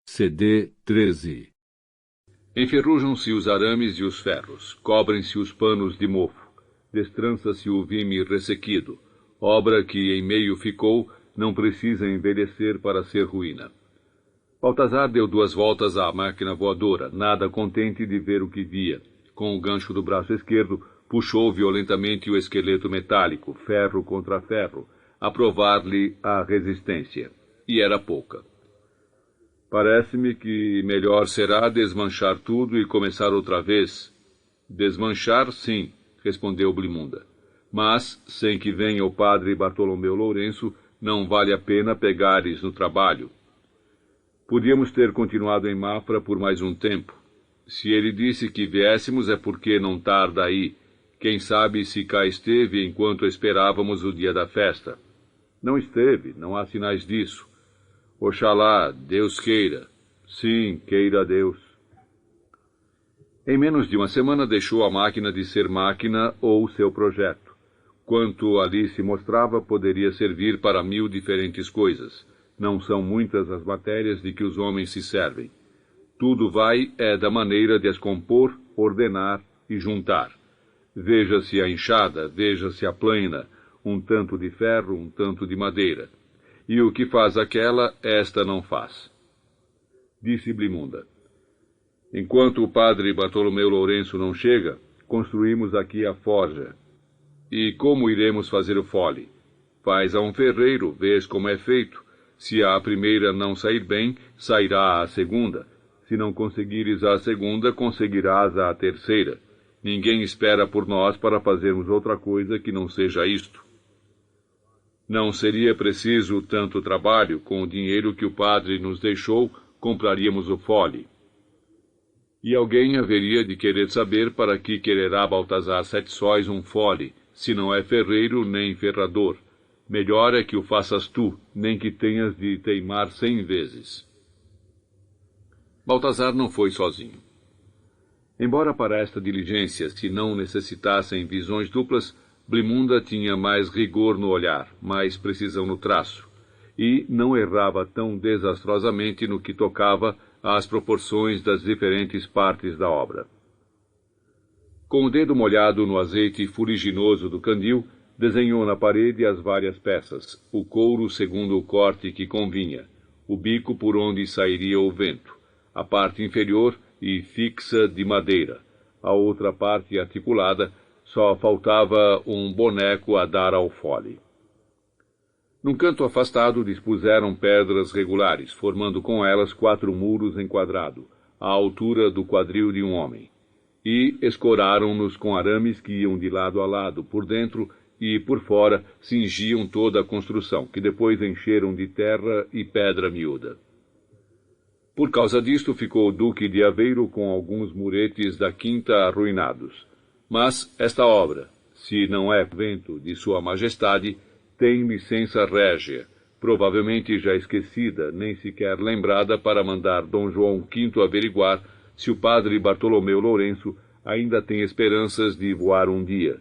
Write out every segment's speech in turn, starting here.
CD 13. Enferrujam-se os arames e os ferros, cobrem-se os panos de mofo, destrança-se o vime ressequido, obra que em meio ficou, não precisa envelhecer para ser ruína. Baltazar deu 2 voltas à máquina voadora, nada contente de ver o que via. Com o gancho do braço esquerdo, puxou violentamente o esqueleto metálico, ferro contra ferro, a provar-lhe a resistência. E era pouca. Parece-me que melhor será desmanchar tudo e começar outra vez. Desmanchar, sim, respondeu Blimunda. Mas, sem que venha o padre Bartolomeu Lourenço, não vale a pena pegares no trabalho. Podíamos ter continuado em Mafra por mais um tempo. Se ele disse que viéssemos é porque não tarda aí. Quem sabe se cá esteve enquanto esperávamos o dia da festa. Não esteve, não há sinais disso. Oxalá, Deus queira. Sim, queira Deus. Em menos de uma semana deixou a máquina de ser máquina ou seu projeto. Quanto ali se mostrava, poderia servir para 1000 diferentes coisas. Não são muitas as matérias de que os homens se servem. Tudo vai da maneira de as compor, ordenar e juntar. Veja-se a enxada, veja-se a plana, um tanto de ferro, um tanto de madeira. E o que faz aquela, esta não faz. Disse Blimunda. Enquanto o padre Bartolomeu Lourenço não chega, construímos aqui a forja. E como iremos fazer o fole? Faz a um ferreiro, vês como é feito. Se a primeira não sair bem, sairá a segunda. Se não conseguires a segunda, conseguirás a terceira. Ninguém espera por nós para fazermos outra coisa que não seja isto. Não seria preciso tanto trabalho. Com o dinheiro que o padre nos deixou, compraríamos o fole. E alguém haveria de querer saber para que quererá Baltazar 7 sóis um fole, se não é ferreiro nem ferrador. Melhor é que o faças tu, nem que tenhas de teimar 100 vezes. Baltazar não foi sozinho. Embora para esta diligência se não necessitassem visões duplas, Blimunda tinha mais rigor no olhar, mais precisão no traço, e não errava tão desastrosamente no que tocava às proporções das diferentes partes da obra. Com o dedo molhado no azeite fuliginoso do candil, desenhou na parede as várias peças, o couro segundo o corte que convinha, o bico por onde sairia o vento, a parte inferior e fixa de madeira, a outra parte articulada. Só faltava um boneco a dar ao fole. Num canto afastado dispuseram pedras regulares, formando com elas 4 muros em quadrado, à altura do quadril de um homem, e escoraram-nos com arames que iam de lado a lado, por dentro e por fora cingiam toda a construção, que depois encheram de terra e pedra miúda. Por causa disto ficou o Duque de Aveiro com alguns muretes da quinta arruinados. Mas esta obra, se não é vento de Sua Majestade, tem licença régia, provavelmente já esquecida, nem sequer lembrada para mandar Dom João V averiguar se o padre Bartolomeu Lourenço ainda tem esperanças de voar um dia,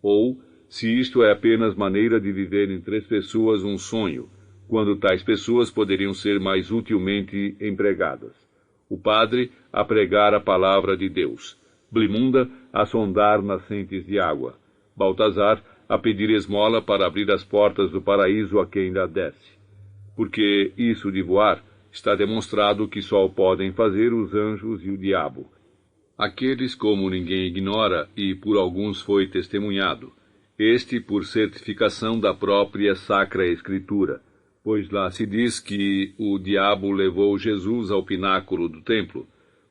ou se isto é apenas maneira de viver em 3 pessoas um sonho, quando tais pessoas poderiam ser mais utilmente empregadas. O padre a pregar a palavra de Deus, Blimunda a sondar nascentes de água, Baltazar a pedir esmola para abrir as portas do paraíso a quem lá desce. Porque isso de voar está demonstrado que só o podem fazer os anjos e o diabo. Aqueles como ninguém ignora e por alguns foi testemunhado, este por certificação da própria Sacra Escritura, pois lá se diz que o diabo levou Jesus ao pináculo do templo,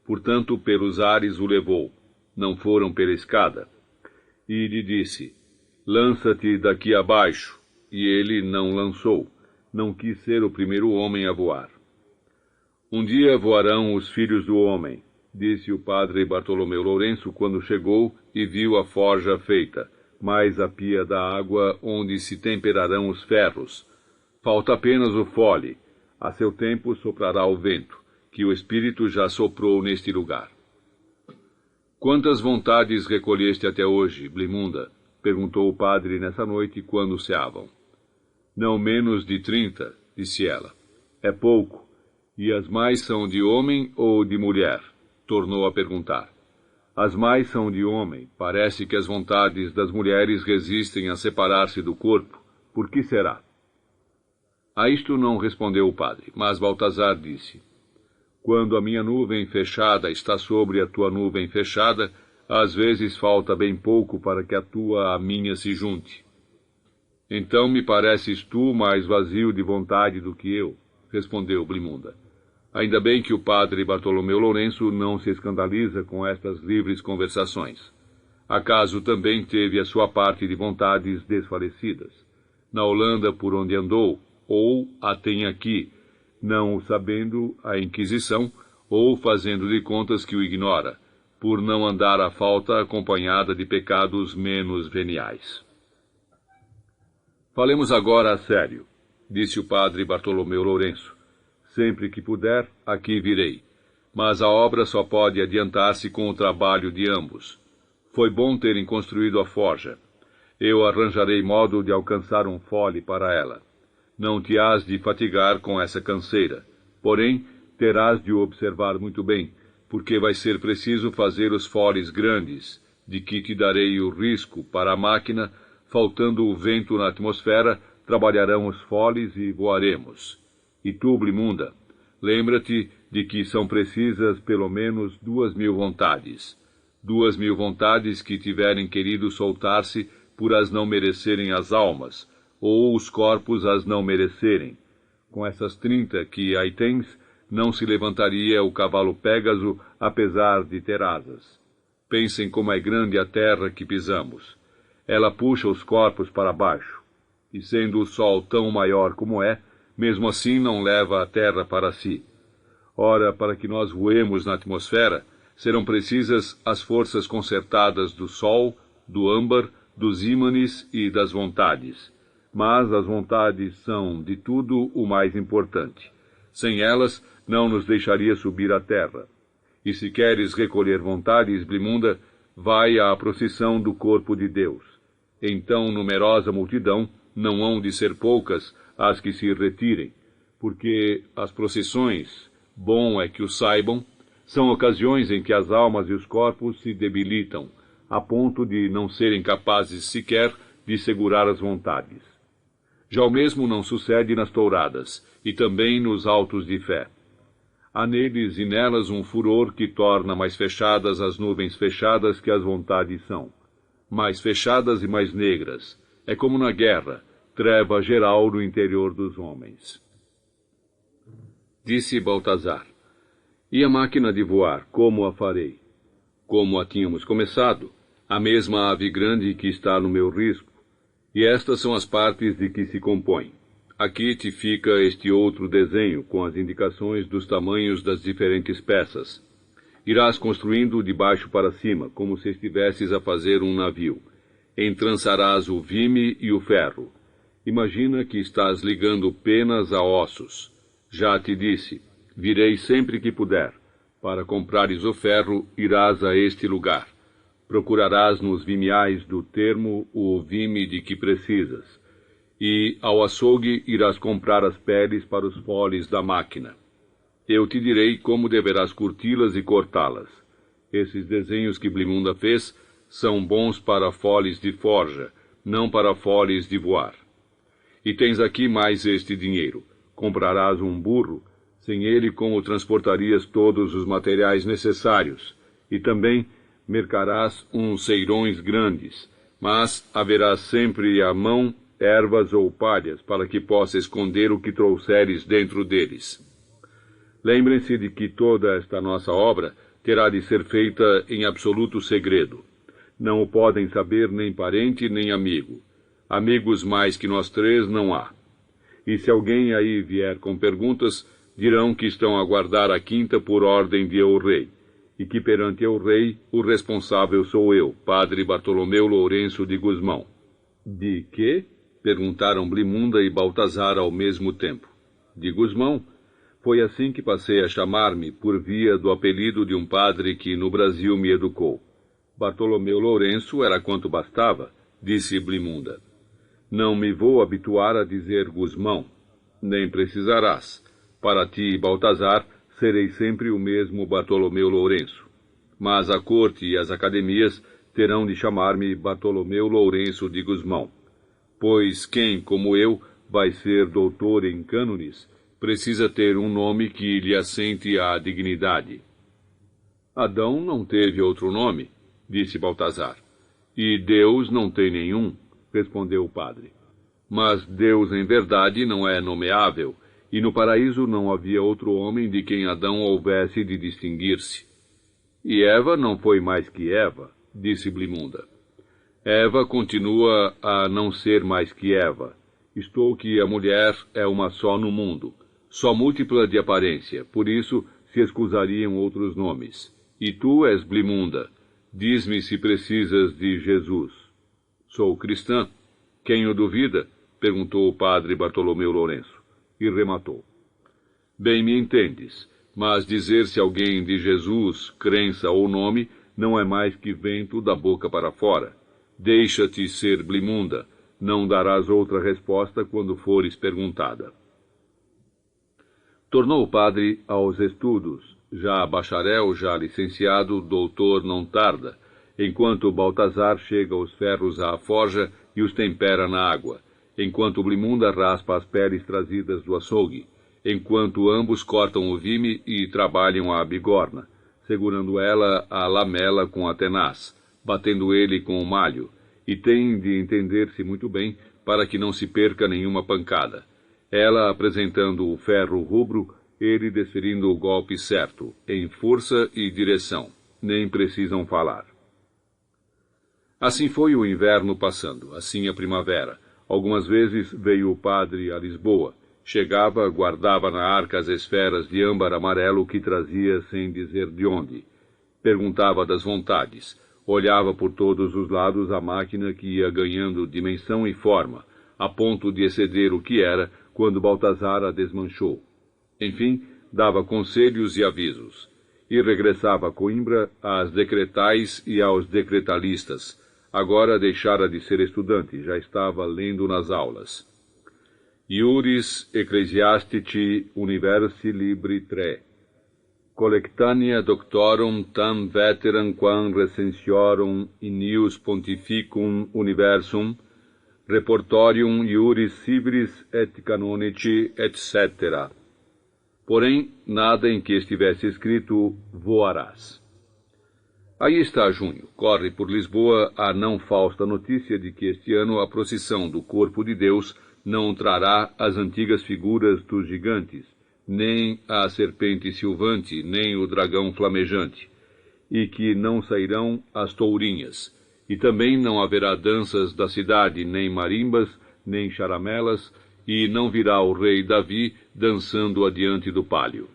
portanto pelos ares o levou. Não foram pela escada. E lhe disse, lança-te daqui abaixo. E ele não lançou. Não quis ser o primeiro homem a voar. Um dia voarão os filhos do homem, disse o padre Bartolomeu Lourenço quando chegou e viu a forja feita, mais a pia da água onde se temperarão os ferros. Falta apenas o fole. A seu tempo soprará o vento, que o Espírito já soprou neste lugar. Quantas vontades recolheste até hoje, Blimunda? Perguntou o padre nessa noite, quando ceavam. Não menos de 30, disse ela. É pouco. E as mais são de homem ou de mulher? Tornou a perguntar. As mais são de homem. Parece que as vontades das mulheres resistem a separar-se do corpo. Por que será? A isto não respondeu o padre, mas Baltazar disse: quando a minha nuvem fechada está sobre a tua nuvem fechada, às vezes falta bem pouco para que a tua à minha se junte. Então me pareces tu mais vazio de vontade do que eu, respondeu Blimunda. Ainda bem que o padre Bartolomeu Lourenço não se escandaliza com estas livres conversações. Acaso também teve a sua parte de vontades desfalecidas, na Holanda por onde andou, ou a tem aqui, não o sabendo a Inquisição, ou fazendo de contas que o ignora, por não andar à falta acompanhada de pecados menos veniais. Falemos agora a sério, disse o padre Bartolomeu Lourenço. Sempre que puder, aqui virei. Mas a obra só pode adiantar-se com o trabalho de ambos. Foi bom terem construído a forja. Eu arranjarei modo de alcançar um fole para ela. Não te hás de fatigar com essa canseira. Porém, terás de o observar muito bem, porque vai ser preciso fazer os foles grandes, de que te darei o risco para a máquina. Faltando o vento na atmosfera, trabalharão os foles e voaremos. E tu, Blimunda, lembra-te de que são precisas pelo menos 2.000 vontades. 2.000 vontades que tiverem querido soltar-se por as não merecerem as almas, ou os corpos as não merecerem. Com essas 30 que aí tens, não se levantaria o cavalo Pégaso, apesar de ter asas. Pensem como é grande a terra que pisamos. Ela puxa os corpos para baixo, e sendo o sol tão maior como é, mesmo assim não leva a terra para si. Ora, para que nós voemos na atmosfera, serão precisas as forças concertadas do sol, do âmbar, dos ímãs e das vontades. Mas as vontades são, de tudo, o mais importante. Sem elas, não nos deixaria subir à terra. E se queres recolher vontades, Blimunda, vai à procissão do corpo de Deus. Então, numerosa multidão, não hão de ser poucas as que se retirem, porque as procissões, bom é que o saibam, são ocasiões em que as almas e os corpos se debilitam, a ponto de não serem capazes sequer de segurar as vontades. Já o mesmo não sucede nas touradas, e também nos autos de fé. Há neles e nelas um furor que torna mais fechadas as nuvens fechadas que as vontades são. Mais fechadas e mais negras. É como na guerra, treva geral no interior dos homens. Disse Baltazar: e a máquina de voar, como a farei? Como a tínhamos começado, a mesma ave grande que está no meu risco, e estas são as partes de que se compõe. Aqui te fica este outro desenho, com as indicações dos tamanhos das diferentes peças. Irás construindo de baixo para cima, como se estivesses a fazer um navio. Entrançarás o vime e o ferro. Imagina que estás ligando penas a ossos. Já te disse, virei sempre que puder. Para comprares o ferro, irás a este lugar. Procurarás nos vimiais do termo o vime de que precisas. E ao açougue irás comprar as peles para os foles da máquina. Eu te direi como deverás curti-las e cortá-las. Esses desenhos que Blimunda fez são bons para foles de forja, não para foles de voar. E tens aqui mais este dinheiro. Comprarás um burro, sem ele como transportarias todos os materiais necessários, e também mercarás uns ceirões grandes, mas haverá sempre à mão ervas ou palhas, para que possa esconder o que trouxeres dentro deles. Lembrem-se de que toda esta nossa obra terá de ser feita em absoluto segredo. Não o podem saber nem parente nem amigo. Amigos mais que nós três não há. E se alguém aí vier com perguntas, dirão que estão a guardar a quinta por ordem de El-Rei, e que perante El-Rei o responsável sou eu, padre Bartolomeu Lourenço de Gusmão. De quê? Perguntaram Blimunda e Baltazar ao mesmo tempo. De Gusmão. Foi assim que passei a chamar-me, por via do apelido de um padre que no Brasil me educou. Bartolomeu Lourenço era quanto bastava, disse Blimunda. Não me vou habituar a dizer Gusmão. Nem precisarás. Para ti, Baltazar, serei sempre o mesmo Bartolomeu Lourenço. Mas a corte e as academias terão de chamar-me Bartolomeu Lourenço de Gusmão. Pois quem, como eu, vai ser doutor em cânones, precisa ter um nome que lhe assente à dignidade. Adão não teve outro nome, disse Baltazar. E Deus não tem nenhum, respondeu o padre. Mas Deus, em verdade, não é nomeável, e no paraíso não havia outro homem de quem Adão houvesse de distinguir-se. E Eva não foi mais que Eva, disse Blimunda. Eva continua a não ser mais que Eva, isto que a mulher é uma só no mundo, só múltipla de aparência, por isso se escusariam outros nomes. E tu és Blimunda, diz-me se precisas de Jesus. Sou cristã. Quem o duvida? Perguntou o padre Bartolomeu Lourenço, e rematou. Bem me entendes, mas dizer-se alguém de Jesus, crença ou nome, não é mais que vento da boca para fora. Deixa-te ser Blimunda, não darás outra resposta quando fores perguntada. Tornou o padre aos estudos. Já bacharel, já licenciado, doutor não tarda, enquanto Baltazar chega os ferros à forja e os tempera na água, enquanto Blimunda raspa as peles trazidas do açougue, enquanto ambos cortam o vime e trabalham a bigorna, segurando ela a lamela com a tenaz, batendo ele com o malho, e tem de entender-se muito bem para que não se perca nenhuma pancada. Ela apresentando o ferro rubro, ele desferindo o golpe certo, em força e direção. Nem precisam falar. Assim foi o inverno passando, assim a primavera. Algumas vezes veio o padre a Lisboa. Chegava, guardava na arca as esferas de âmbar amarelo que trazia sem dizer de onde. Perguntava das vontades. Olhava por todos os lados a máquina que ia ganhando dimensão e forma, a ponto de exceder o que era quando Baltazar a desmanchou. Enfim, dava conselhos e avisos, e regressava a Coimbra às decretais e aos decretalistas. Agora deixara de ser estudante, já estava lendo nas aulas. Iuris ecclesiastici universi libri 3. Collectania doctorum tam veteram quam recensiorum inius pontificum universum, reportorium iuris civilis et canonici, etc. Porém, nada em que estivesse escrito voarás. Aí está junho. Corre por Lisboa a não fausta notícia de que este ano a procissão do Corpo de Deus não trará as antigas figuras dos gigantes, nem a serpente silvante, nem o dragão flamejante, e que não sairão as tourinhas, e também não haverá danças da cidade, nem marimbas, nem charamelas, e não virá o rei Davi dançando adiante do pálio.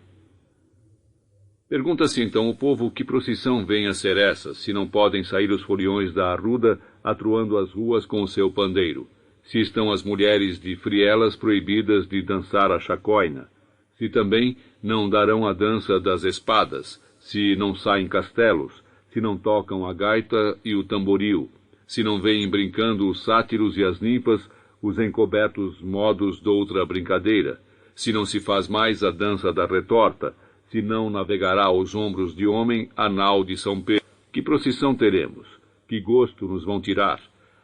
Pergunta-se então o povo que procissão vem a ser essa, se não podem sair os foliões da arruda atroando as ruas com o seu pandeiro, se estão as mulheres de Frielas proibidas de dançar a chacoina, se também não darão a dança das espadas, se não saem castelos, se não tocam a gaita e o tamboril, se não vêm brincando os sátiros e as ninfas, os encobertos modos doutra brincadeira, se não se faz mais a dança da retorta, se não navegará aos ombros de homem a nau de São Pedro. Que procissão teremos? Que gosto nos vão tirar?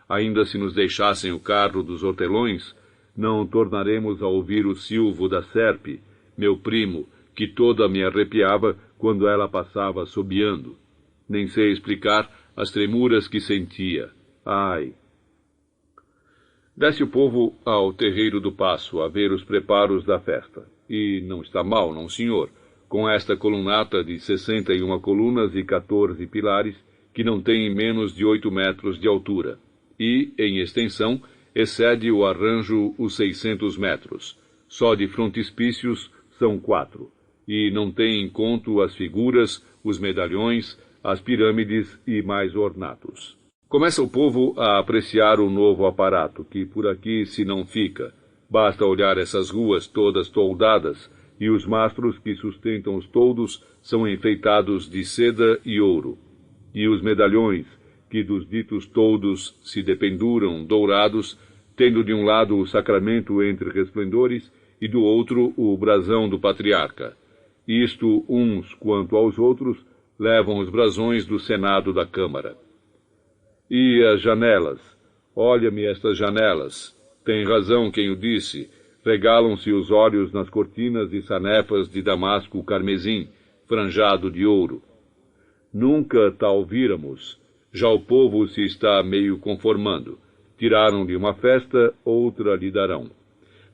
Ainda se nos deixassem o carro dos hortelões, não tornaremos a ouvir o silvo da serpe, meu primo, que toda me arrepiava quando ela passava assobiando. Nem sei explicar as tremuras que sentia. Ai! Desce o povo ao terreiro do Paço a ver os preparos da festa. E não está mal, não senhor, com esta colunata de 61 colunas e 14 pilares, que não tem menos de 8 metros de altura, e, em extensão, excede o arranjo os 600 metros. Só de frontispícios são 4, e não tem em conto as figuras, os medalhões, as pirâmides e mais ornatos. Começa o povo a apreciar o novo aparato, que por aqui se não fica. Basta olhar essas ruas todas toldadas, e os mastros que sustentam os toldos são enfeitados de seda e ouro. E os medalhões, que dos ditos toldos se dependuram dourados, tendo de um lado o sacramento entre resplendores, e do outro o brasão do patriarca. Isto, uns quanto aos outros, levam os brasões do Senado da Câmara. E as janelas? Olha-me estas janelas. Tem razão quem o disse. Regalam-se os olhos nas cortinas e sanefas de damasco carmesim, franjado de ouro. Nunca tal víramos. Já o povo se está meio conformando. Tiraram-lhe uma festa, outra lhe darão.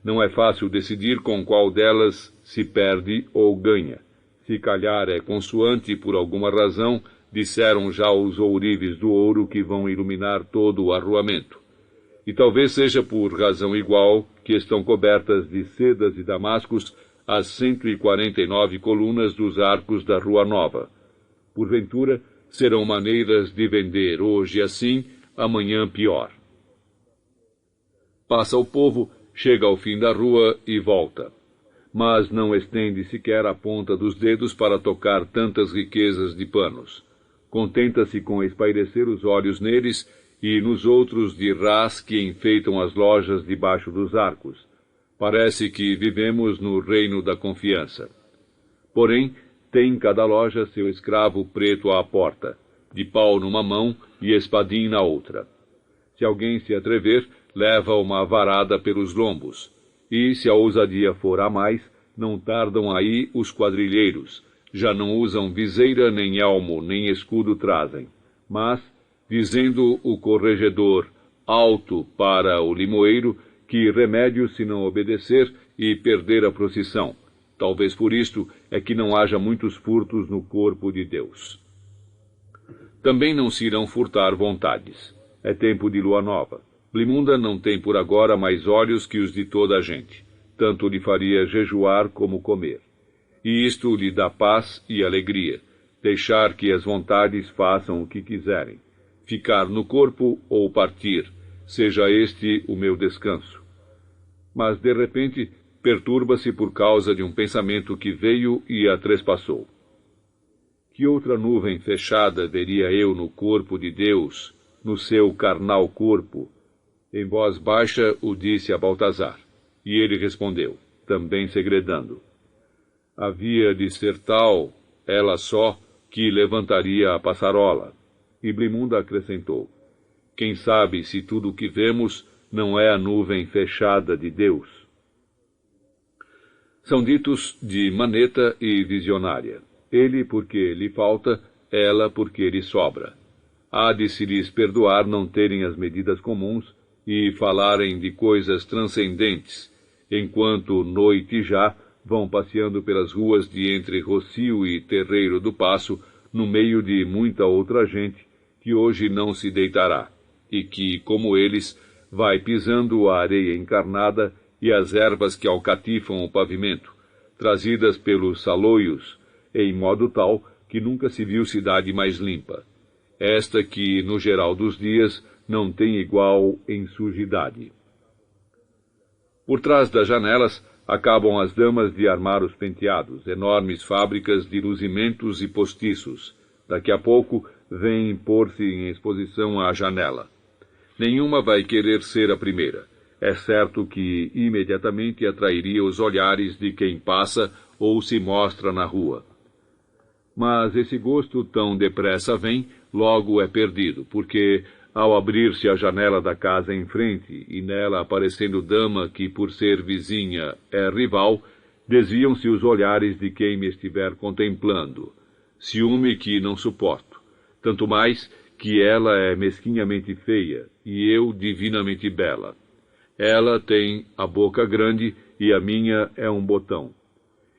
Não é fácil decidir com qual delas se perde ou ganha. Se calhar é consoante, por alguma razão, disseram já os ourives do ouro que vão iluminar todo o arruamento. E talvez seja por razão igual que estão cobertas de sedas e damascos as 149 colunas dos arcos da Rua Nova. Porventura, serão maneiras de vender hoje assim, amanhã pior. Passa o povo, chega ao fim da rua e volta. Mas não estende sequer a ponta dos dedos para tocar tantas riquezas de panos. Contenta-se com espairecer os olhos neles e nos outros de rás que enfeitam as lojas debaixo dos arcos. Parece que vivemos no reino da confiança. Porém, tem cada loja seu escravo preto à porta, de pau numa mão e espadim na outra. Se alguém se atrever, leva uma varada pelos lombos. E, se a ousadia for a mais, não tardam aí os quadrilheiros. Já não usam viseira, nem elmo, nem escudo trazem. Mas, dizendo o corregedor alto para o limoeiro, que remédio se não obedecer e perder a procissão. Talvez por isto é que não haja muitos furtos no corpo de Deus. Também não se irão furtar vontades. É tempo de lua nova. Blimunda não tem por agora mais olhos que os de toda a gente. Tanto lhe faria jejuar como comer. E isto lhe dá paz e alegria. Deixar que as vontades façam o que quiserem. Ficar no corpo ou partir. Seja este o meu descanso. Mas, de repente, perturba-se por causa de um pensamento que veio e a trespassou. Que outra nuvem fechada veria eu no corpo de Deus, no seu carnal corpo? Em voz baixa o disse a Baltazar, e ele respondeu, também segredando. Havia de ser tal, ela só, que levantaria a passarola. E Blimunda acrescentou, quem sabe se tudo o que vemos não é a nuvem fechada de Deus? São ditos de maneta e visionária. Ele porque lhe falta, ela porque lhe sobra. Há de se lhes perdoar não terem as medidas comuns e falarem de coisas transcendentes, enquanto noite já vão passeando pelas ruas de entre Rocio e Terreiro do Paço, no meio de muita outra gente que hoje não se deitará, e que, como eles, vai pisando a areia encarnada e as ervas que alcatifam o pavimento, trazidas pelos saloios, em modo tal que nunca se viu cidade mais limpa. Esta que, no geral dos dias, não tem igual em sujidade. Por trás das janelas, acabam as damas de armar os penteados, enormes fábricas de luzimentos e postiços. Daqui a pouco, vêm pôr-se em exposição à janela. Nenhuma vai querer ser a primeira. É certo que imediatamente atrairia os olhares de quem passa ou se mostra na rua. Mas esse gosto tão depressa vem, logo é perdido, porque, ao abrir-se a janela da casa em frente, e nela aparecendo dama que, por ser vizinha, é rival, desviam-se os olhares de quem me estiver contemplando. Ciúme que não suporto. Tanto mais que ela é mesquinhamente feia, e eu divinamente bela. Ela tem a boca grande, e a minha é um botão.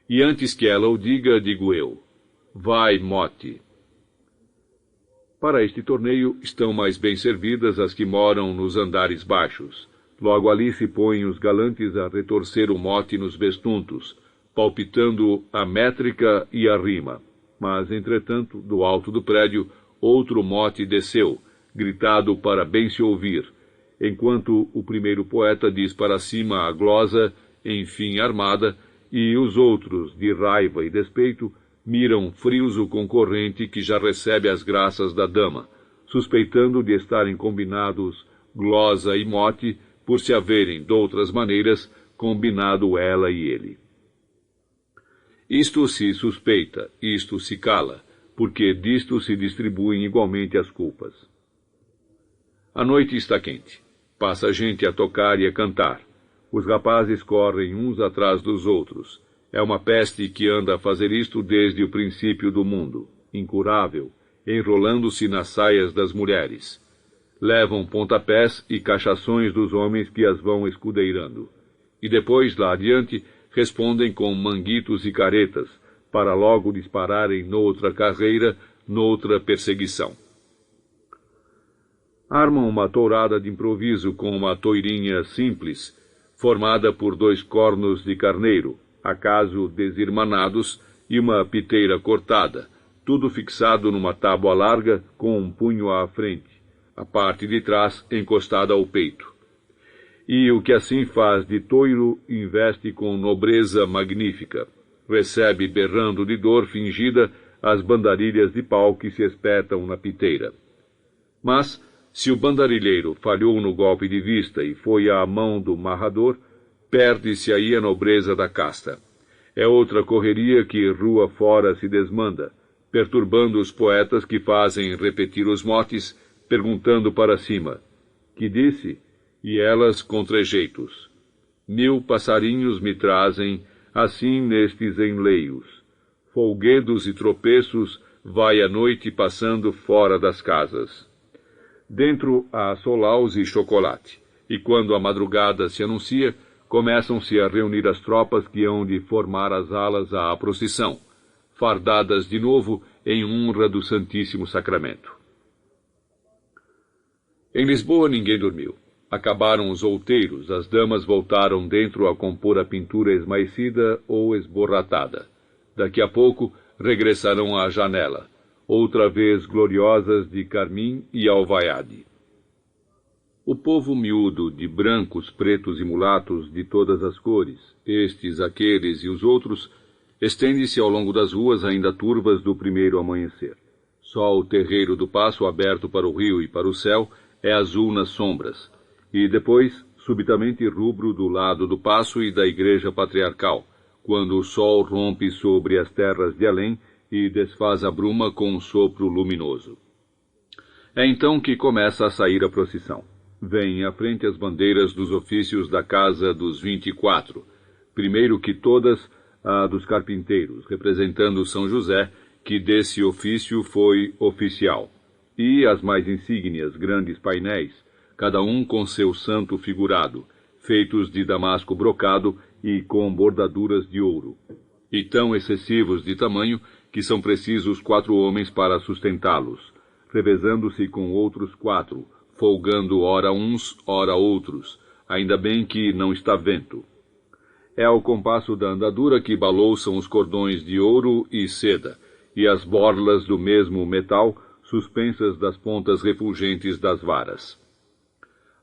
E antes que ela o diga, digo eu, vai, mote. Para este torneio estão mais bem servidas as que moram nos andares baixos. Logo ali se põem os galantes a retorcer o mote nos vestuntos, palpitando a métrica e a rima. Mas, entretanto, do alto do prédio, outro mote desceu, gritado para bem se ouvir, enquanto o primeiro poeta diz para cima a glosa, enfim armada, e os outros, de raiva e despeito, miram frios o concorrente que já recebe as graças da dama, suspeitando de estarem combinados glosa e mote por se haverem, doutras maneiras, combinado ela e ele. Isto se suspeita, isto se cala, porque disto se distribuem igualmente as culpas. A noite está quente. Passa gente a tocar e a cantar. Os rapazes correm uns atrás dos outros. É uma peste que anda a fazer isto desde o princípio do mundo, incurável, enrolando-se nas saias das mulheres. Levam pontapés e cachações dos homens que as vão escudeirando. E depois, lá adiante, respondem com manguitos e caretas, para logo dispararem noutra carreira, noutra perseguição. Armam uma tourada de improviso com uma toirinha simples, formada por 2 cornos de carneiro, acaso desirmanados, e uma piteira cortada, tudo fixado numa tábua larga com um punho à frente, a parte de trás encostada ao peito. E o que assim faz de toiro investe com nobreza magnífica, recebe berrando de dor fingida as bandarilhas de pau que se espetam na piteira. Mas, se o bandarilheiro falhou no golpe de vista e foi à mão do marrador, perde-se aí a nobreza da casta. É outra correria que rua fora se desmanda, perturbando os poetas que fazem repetir os motes, perguntando para cima, que disse? E elas com trejeitos. 1000 passarinhos me trazem, assim nestes enleios. Folguedos e tropeços, vai a noite passando fora das casas. Dentro há solaus e chocolate, e quando a madrugada se anuncia, começam-se a reunir as tropas que hão de formar as alas à procissão, fardadas de novo em honra do Santíssimo Sacramento. Em Lisboa ninguém dormiu. Acabaram os outeiros, as damas voltaram dentro a compor a pintura esmaecida ou esborratada. Daqui a pouco regressarão à janela, outra vez gloriosas de carmim e alvaiade. O povo miúdo, de brancos, pretos e mulatos de todas as cores, estes, aqueles e os outros, estende-se ao longo das ruas ainda turvas do primeiro amanhecer. Só o terreiro do Paço, aberto para o rio e para o céu, é azul nas sombras, e depois, subitamente rubro do lado do Paço e da Igreja Patriarcal, quando o sol rompe sobre as terras de além e desfaz a bruma com um sopro luminoso. É então que começa a sair a procissão. Vêm à frente as bandeiras dos ofícios da Casa dos 24, primeiro que todas a dos carpinteiros, representando São José, que desse ofício foi oficial, e as mais insígnias grandes painéis, cada um com seu santo figurado, feitos de damasco brocado e com bordaduras de ouro, e tão excessivos de tamanho que são precisos 4 homens para sustentá-los, revezando-se com outros 4, folgando ora uns, ora outros, ainda bem que não está vento. É ao compasso da andadura que balouçam os cordões de ouro e seda, e as borlas do mesmo metal, suspensas das pontas refulgentes das varas.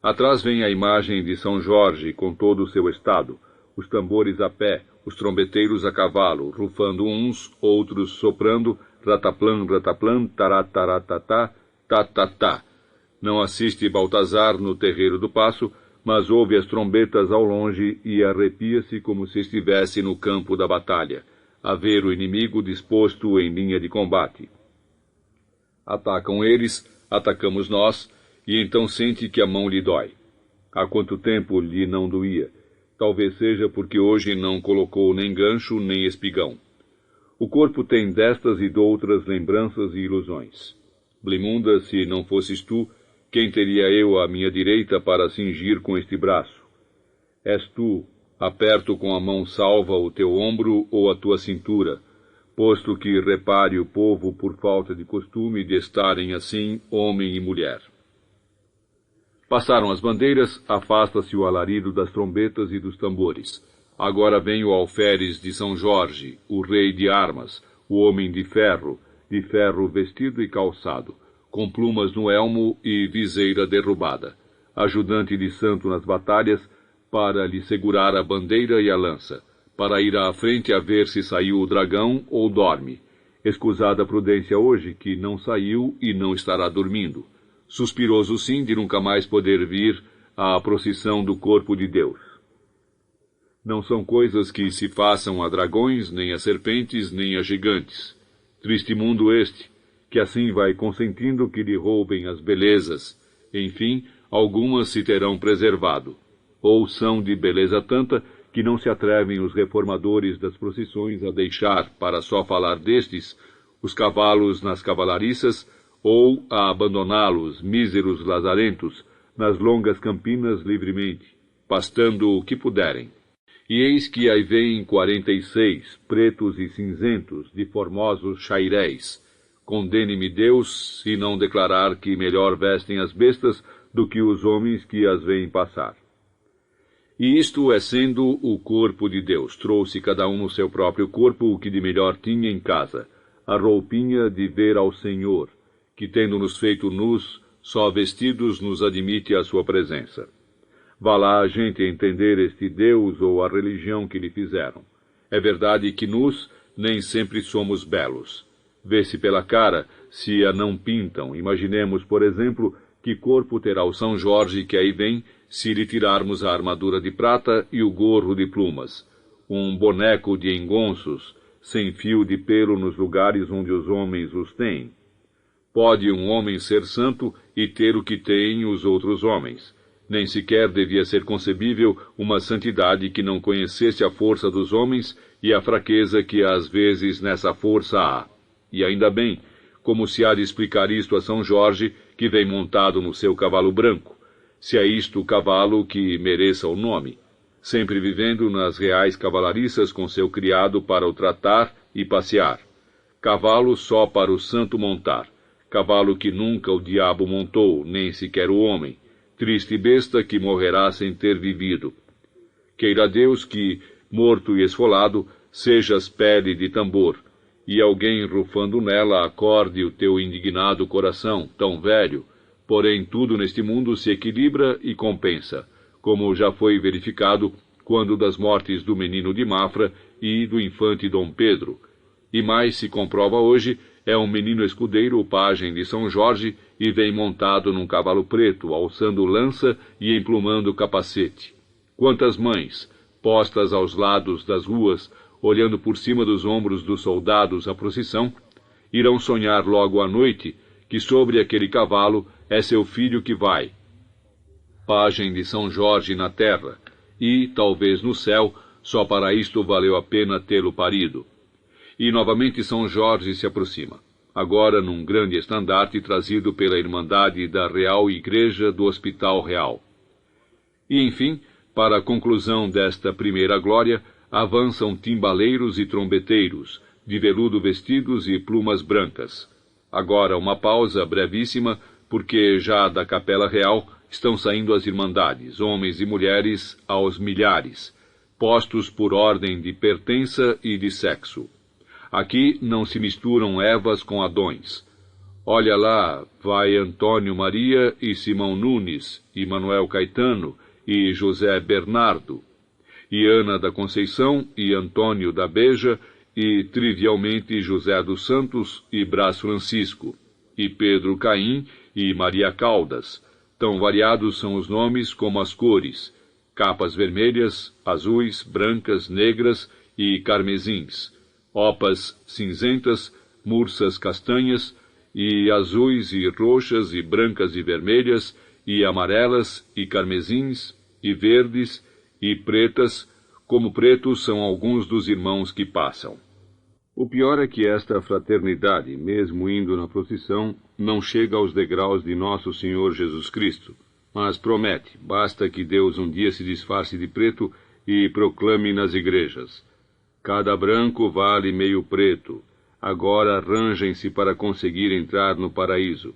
Atrás vem a imagem de São Jorge com todo o seu estado, os tambores a pé, os trombeteiros a cavalo, rufando uns, outros soprando, rataplan, rataplan, tarataratata, tatatá. Não assiste Baltazar no terreiro do Paço, mas ouve as trombetas ao longe e arrepia-se como se estivesse no campo da batalha, a ver o inimigo disposto em linha de combate. Atacam eles, atacamos nós, e então sente que a mão lhe dói. Há quanto tempo lhe não doía? Talvez seja porque hoje não colocou nem gancho nem espigão. O corpo tem destas e doutras lembranças e ilusões. Blimunda, se não fosses tu, quem teria eu à minha direita para cingir com este braço? És tu, aperto com a mão salva o teu ombro ou a tua cintura, posto que repare o povo por falta de costume de estarem assim, homem e mulher. Passaram as bandeiras, afasta-se o alarido das trombetas e dos tambores. Agora vem o alferes de São Jorge, o rei de armas, o homem de ferro vestido e calçado, com plumas no elmo e viseira derrubada, ajudante de santo nas batalhas, para lhe segurar a bandeira e a lança, para ir à frente a ver se saiu o dragão ou dorme. Escusada a prudência hoje, que não saiu e não estará dormindo. Suspiroso sim de nunca mais poder vir à procissão do corpo de Deus. Não são coisas que se façam a dragões, nem a serpentes, nem a gigantes. Triste mundo este, que assim vai consentindo que lhe roubem as belezas. Enfim, algumas se terão preservado. Ou são de beleza tanta que não se atrevem os reformadores das procissões a deixar, para só falar destes, os cavalos nas cavalariças, ou a abandoná-los, míseros lazarentos, nas longas campinas livremente, pastando o que puderem. E eis que aí vêm 46, pretos e cinzentos, de formosos chairéis. Condene-me Deus, se não declarar que melhor vestem as bestas do que os homens que as veem passar. E isto é sendo o corpo de Deus. Trouxe cada um no seu próprio corpo o que de melhor tinha em casa, a roupinha de ver ao Senhor, que tendo-nos feito nus, só vestidos nos admite à sua presença. Vá lá a gente entender este Deus ou a religião que lhe fizeram. É verdade que nus nem sempre somos belos. Vê-se pela cara, se a não pintam. Imaginemos, por exemplo, que corpo terá o São Jorge que aí vem, se lhe tirarmos a armadura de prata e o gorro de plumas, um boneco de engonços, sem fio de pelo nos lugares onde os homens os têm. Pode um homem ser santo e ter o que têm os outros homens. Nem sequer devia ser concebível uma santidade que não conhecesse a força dos homens e a fraqueza que às vezes nessa força há. E ainda bem, como se há de explicar isto a São Jorge, que vem montado no seu cavalo branco, se é isto o cavalo que mereça o nome, sempre vivendo nas reais cavalariças com seu criado para o tratar e passear. Cavalo só para o santo montar, cavalo que nunca o diabo montou, nem sequer o homem, triste besta que morrerá sem ter vivido. Queira Deus que, morto e esfolado, sejas pele de tambor, e alguém rufando nela acorde o teu indignado coração, tão velho. Porém, tudo neste mundo se equilibra e compensa, como já foi verificado quando das mortes do menino de Mafra e do infante Dom Pedro. E mais se comprova hoje, é um menino escudeiro, o pajem de São Jorge, e vem montado num cavalo preto, alçando lança e emplumando capacete. Quantas mães, postas aos lados das ruas, olhando por cima dos ombros dos soldados a procissão, irão sonhar logo à noite que sobre aquele cavalo é seu filho que vai, pajem de São Jorge na terra, e, talvez no céu, só para isto valeu a pena tê-lo parido. E novamente São Jorge se aproxima, agora num grande estandarte trazido pela Irmandade da Real Igreja do Hospital Real. E, enfim, para a conclusão desta primeira glória, avançam timbaleiros e trombeteiros, de veludo vestidos e plumas brancas. Agora uma pausa brevíssima, porque já da Capela Real estão saindo as irmandades, homens e mulheres aos milhares, postos por ordem de pertença e de sexo. Aqui não se misturam Evas com Adões. Olha lá, vai Antônio Maria e Simão Nunes, e Manuel Caetano, e José Bernardo, e Ana da Conceição, e Antônio da Beja, e trivialmente José dos Santos e Brás Francisco, e Pedro Caim e Maria Caldas. Tão variados são os nomes como as cores, capas vermelhas, azuis, brancas, negras e carmesins, opas cinzentas, mursas castanhas, e azuis e roxas e brancas e vermelhas, e amarelas e carmesins, e verdes e pretas, como pretos são alguns dos irmãos que passam. O pior é que esta fraternidade, mesmo indo na procissão, não chega aos degraus de nosso Senhor Jesus Cristo, mas promete, basta que Deus um dia se disfarce de preto e proclame nas igrejas: cada branco vale meio preto, agora arranjem-se para conseguir entrar no paraíso.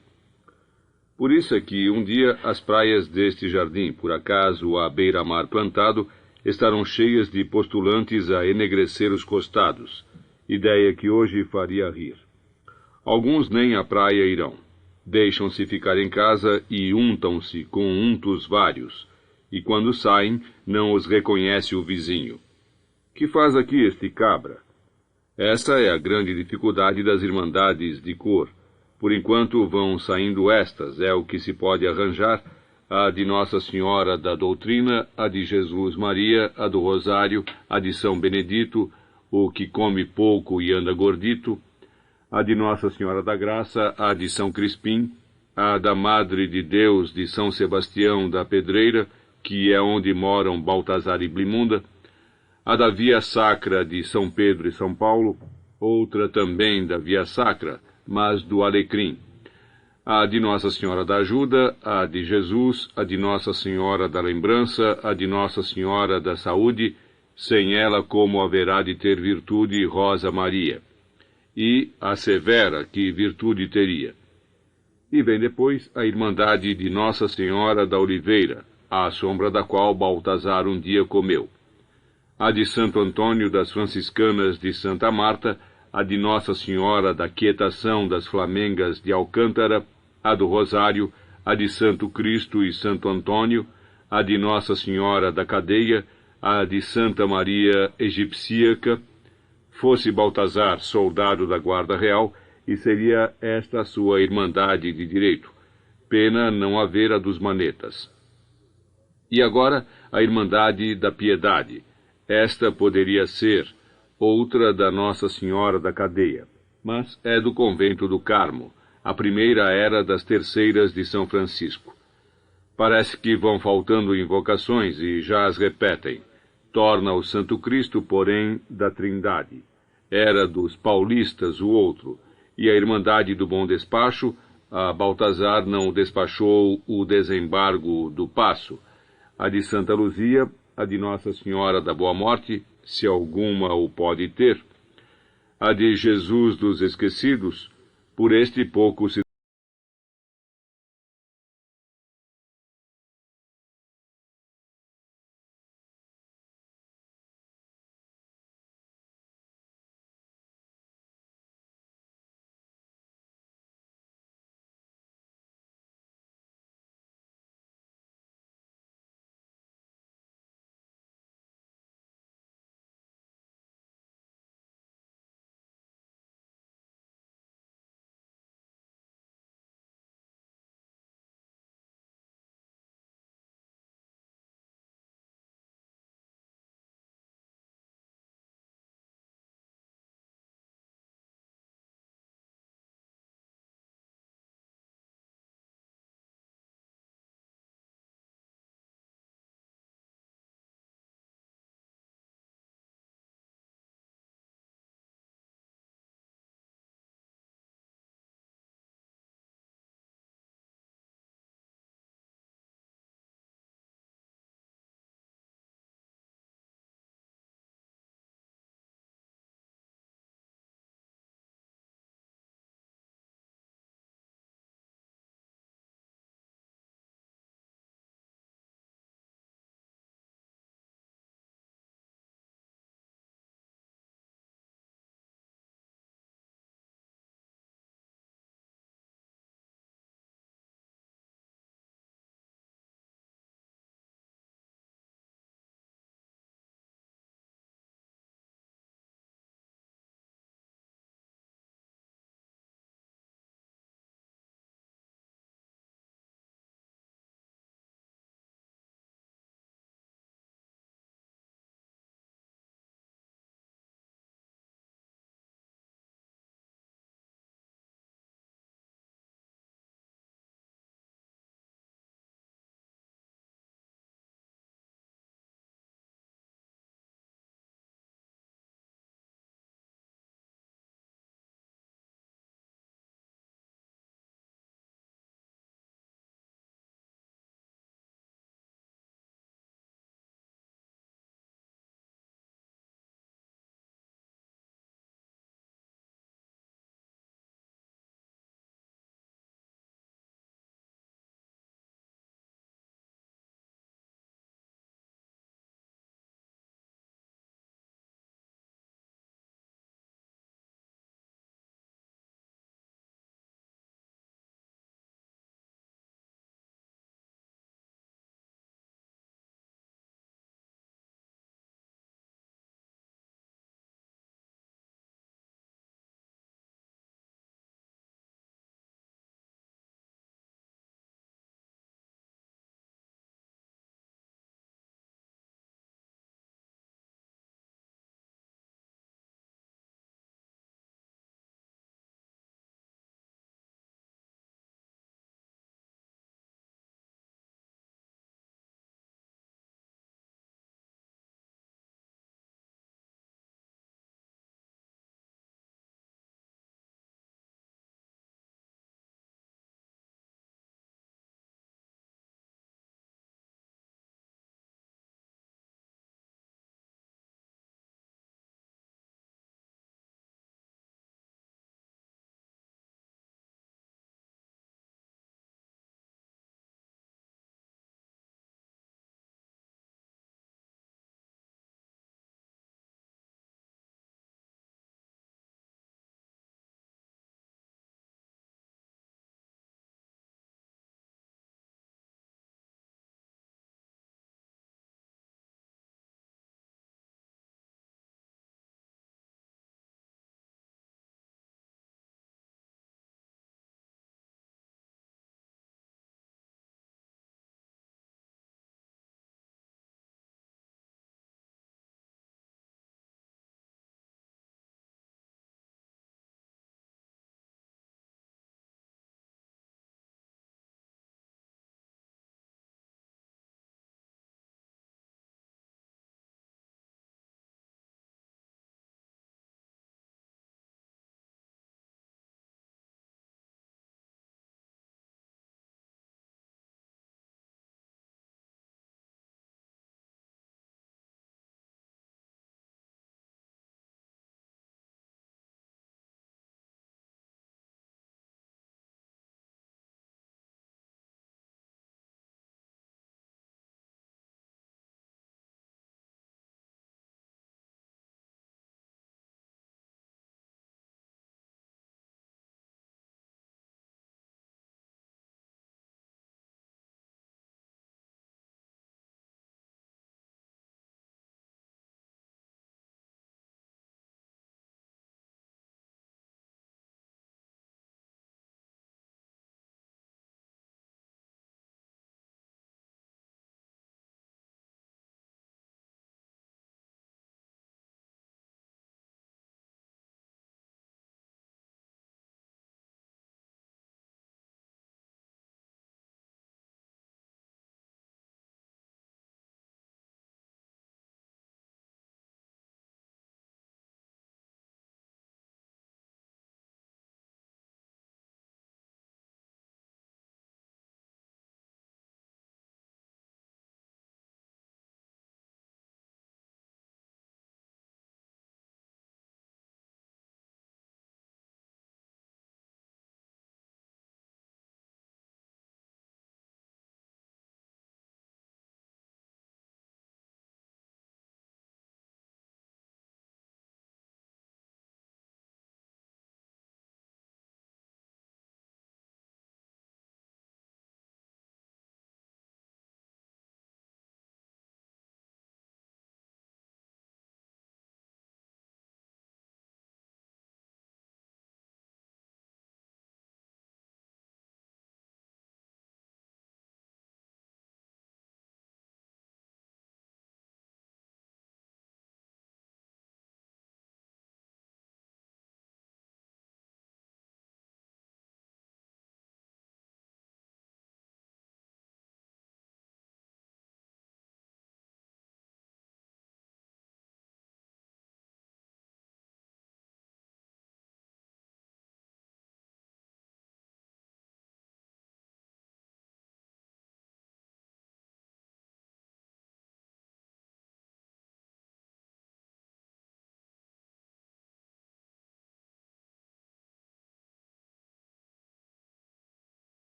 Por isso é que um dia as praias deste jardim, por acaso à beira-mar plantado, estarão cheias de postulantes a enegrecer os costados, ideia que hoje faria rir. Alguns nem à praia irão. Deixam-se ficar em casa e untam-se com untos vários, e quando saem, não os reconhece o vizinho. Que faz aqui este cabra? Essa é a grande dificuldade das irmandades de cor. Por enquanto vão saindo estas, é o que se pode arranjar, a de Nossa Senhora da Doutrina, a de Jesus Maria, a do Rosário, a de São Benedito, o que come pouco e anda gordito, a de Nossa Senhora da Graça, a de São Crispim, a da Madre de Deus de São Sebastião da Pedreira, que é onde moram Baltazar e Blimunda, a da Via Sacra de São Pedro e São Paulo, outra também da Via Sacra, mas do Alecrim, a de Nossa Senhora da Ajuda, a de Jesus, a de Nossa Senhora da Lembrança, a de Nossa Senhora da Saúde, sem ela como haverá de ter virtude Rosa Maria, e a Severa, que virtude teria. E vem depois a Irmandade de Nossa Senhora da Oliveira, à sombra da qual Baltazar um dia comeu, a de Santo Antônio das Franciscanas de Santa Marta, a de Nossa Senhora da Quietação das Flamengas de Alcântara, a do Rosário, a de Santo Cristo e Santo Antônio, a de Nossa Senhora da Cadeia, a de Santa Maria Egipsíaca. Fosse Baltazar soldado da Guarda Real, e seria esta a sua irmandade de direito. Pena não haver a dos manetas. E agora a Irmandade da Piedade. Esta poderia ser outra da Nossa Senhora da Cadeia, mas é do Convento do Carmo. A primeira era das Terceiras de São Francisco. Parece que vão faltando invocações e já as repetem. Torna o Santo Cristo, porém, da Trindade. Era dos paulistas o outro, e a Irmandade do Bom Despacho, a Baltazar não despachou o desembargo do Paço. A de Santa Luzia, a de Nossa Senhora da Boa Morte, se alguma o pode ter. A de Jesus dos Esquecidos, por este pouco se